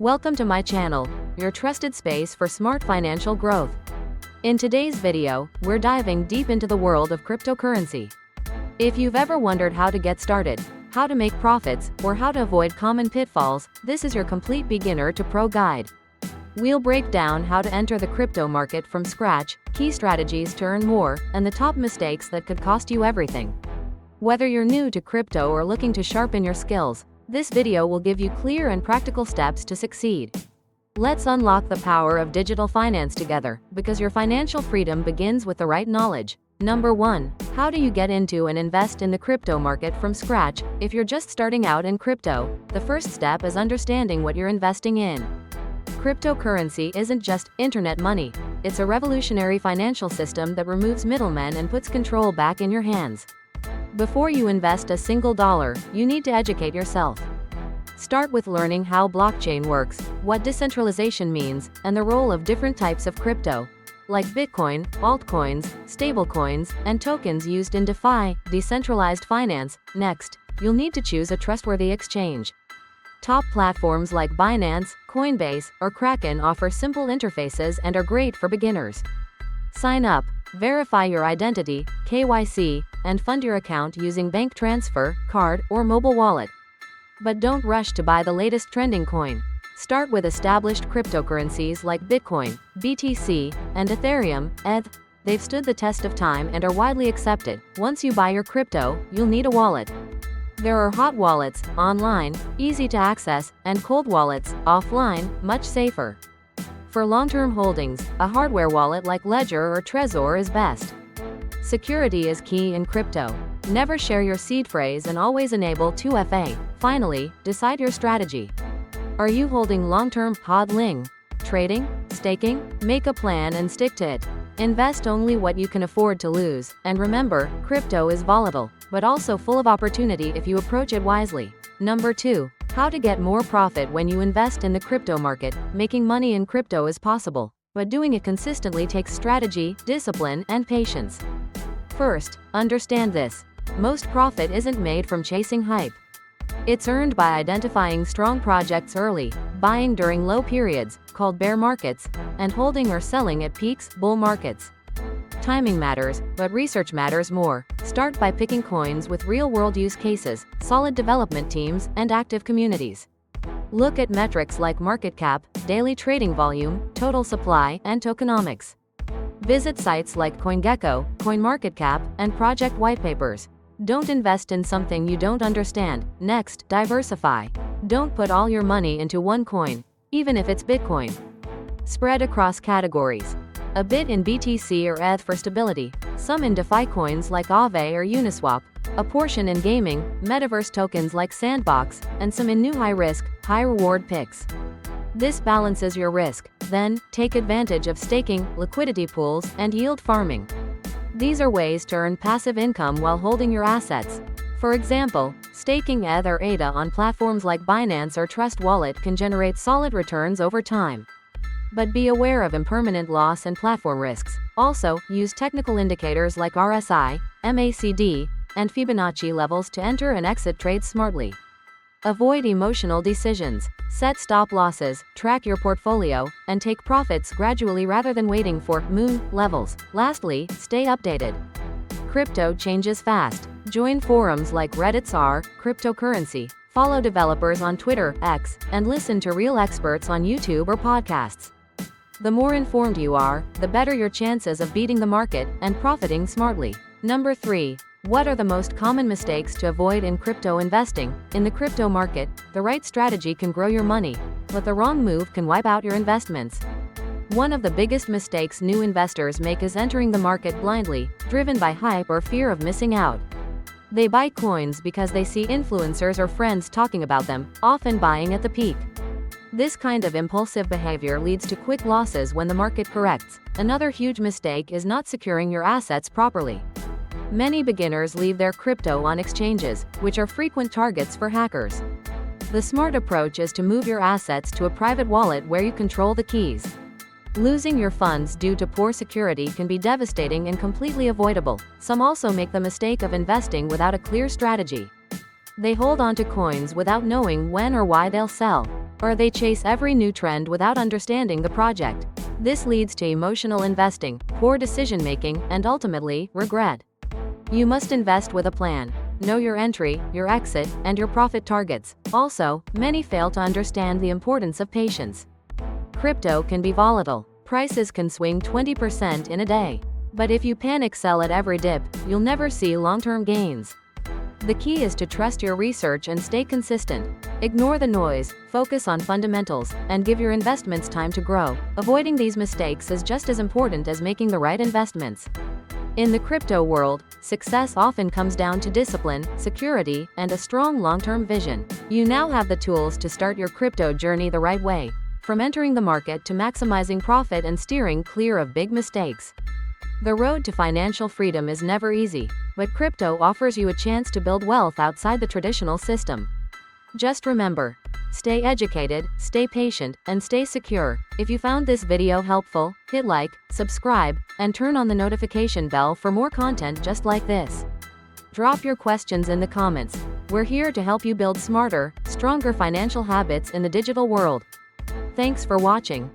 Welcome to my channel, your trusted space for smart financial growth. In today's video, we're diving deep into the world of cryptocurrency. If you've ever wondered how to get started, how to make profits, or how to avoid common pitfalls, this is your complete beginner to pro guide. We'll break down how to enter the crypto market from scratch, key strategies to earn more, and the top mistakes that could cost you everything. Whether you're new to crypto or looking to sharpen your skills, this video will give you clear and practical steps to succeed. Let's unlock the power of digital finance together, because your financial freedom begins with the right knowledge. Number 1. How do you get into and invest in the crypto market from scratch? If you're just starting out in crypto, the first step is understanding what you're investing in. Cryptocurrency isn't just internet money. It's a revolutionary financial system that removes middlemen and puts control back in your hands. Before you invest a single dollar, you need to educate yourself. Start with learning how blockchain works, what decentralization means, and the role of different types of crypto, like Bitcoin, altcoins, stablecoins, and tokens used in DeFi, decentralized finance. Next, you'll need to choose a trustworthy exchange. Top platforms like Binance, Coinbase, or Kraken offer simple interfaces and are great for beginners. Sign up, verify your identity, KYC, and fund your account using bank transfer, card, or mobile wallet. But don't rush to buy the latest trending coin. Start with established cryptocurrencies like Bitcoin, BTC, and Ethereum, ETH. They've stood the test of time and are widely accepted. Once you buy your crypto, you'll need a wallet. There are hot wallets, online, easy to access, and cold wallets, offline, much safer. For long-term holdings, a hardware wallet like Ledger or Trezor is best. Security is key in crypto. Never share your seed phrase and always enable 2FA. Finally, decide your strategy. Are you holding long-term hodling, trading, staking? Make a plan and stick to it. Invest only what you can afford to lose, and remember, crypto is volatile, but also full of opportunity if you approach it wisely. Number 2. How to get more profit when you invest in the crypto market. Making money in crypto is possible, but doing it consistently takes strategy, discipline, and patience. First, understand this. Most profit isn't made from chasing hype. It's earned by identifying strong projects early, buying during low periods, called bear markets, and holding or selling at peaks, bull markets. Timing matters, but research matters more. Start by picking coins with real-world use cases, solid development teams, and active communities. Look at metrics like market cap, daily trading volume, total supply, and tokenomics. Visit sites like CoinGecko, CoinMarketCap, and project whitepapers. Don't invest in something you don't understand. Next, diversify. Don't put all your money into one coin, even if it's Bitcoin. Spread across categories. A bit in BTC or ETH for stability, some in DeFi coins like Aave or Uniswap, a portion in gaming, metaverse tokens like Sandbox, and some in new high-risk, high-reward picks. This balances your risk. Then, take advantage of staking, liquidity pools, and yield farming. These are ways to earn passive income while holding your assets. For example, staking ETH or ADA on platforms like Binance or Trust Wallet can generate solid returns over time. But be aware of impermanent loss and platform risks. Also, use technical indicators like RSI, MACD, and Fibonacci levels to enter and exit trades smartly. Avoid emotional decisions. Set stop losses, track your portfolio, and take profits gradually rather than waiting for moon levels. Lastly, stay updated. Crypto changes fast. Join forums like Reddit's r/cryptocurrency, follow developers on Twitter, X, and listen to real experts on YouTube or podcasts. The more informed you are, the better your chances of beating the market and profiting smartly. Number 3. What are the most common mistakes to avoid in crypto investing? In the crypto market, the right strategy can grow your money, but the wrong move can wipe out your investments. One of the biggest mistakes new investors make is entering the market blindly, driven by hype or fear of missing out. They buy coins because they see influencers or friends talking about them, often buying at the peak. This kind of impulsive behavior leads to quick losses when the market corrects. Another huge mistake is not securing your assets properly. Many beginners leave their crypto on exchanges, which are frequent targets for hackers. The smart approach is to move your assets to a private wallet where you control the keys. Losing your funds due to poor security can be devastating and completely avoidable. Some also make the mistake of investing without a clear strategy. They hold on to coins without knowing when or why they'll sell. or they chase every new trend without understanding the project. This leads to emotional investing, poor decision making, and ultimately, regret. You must invest with a plan. Know your entry, your exit, and your profit targets. Also, many fail to understand the importance of patience. Crypto can be volatile. Prices can swing 20% in a day. But if you panic sell at every dip, you'll never see long-term gains. The key is to trust your research and stay consistent. Ignore the noise, focus on fundamentals, and give your investments time to grow. Avoiding these mistakes is just as important as making the right investments. In the crypto world, success often comes down to discipline, security, and a strong long-term vision. You now have the tools to start your crypto journey the right way, from entering the market to maximizing profit and steering clear of big mistakes. The road to financial freedom is never easy, but crypto offers you a chance to build wealth outside the traditional system. Just remember, stay educated, stay patient, and stay secure. If you found this video helpful, hit like, subscribe, and turn on the notification bell for more content just like this. Drop your questions in the comments. We're here to help you build smarter, stronger financial habits in the digital world. Thanks for watching.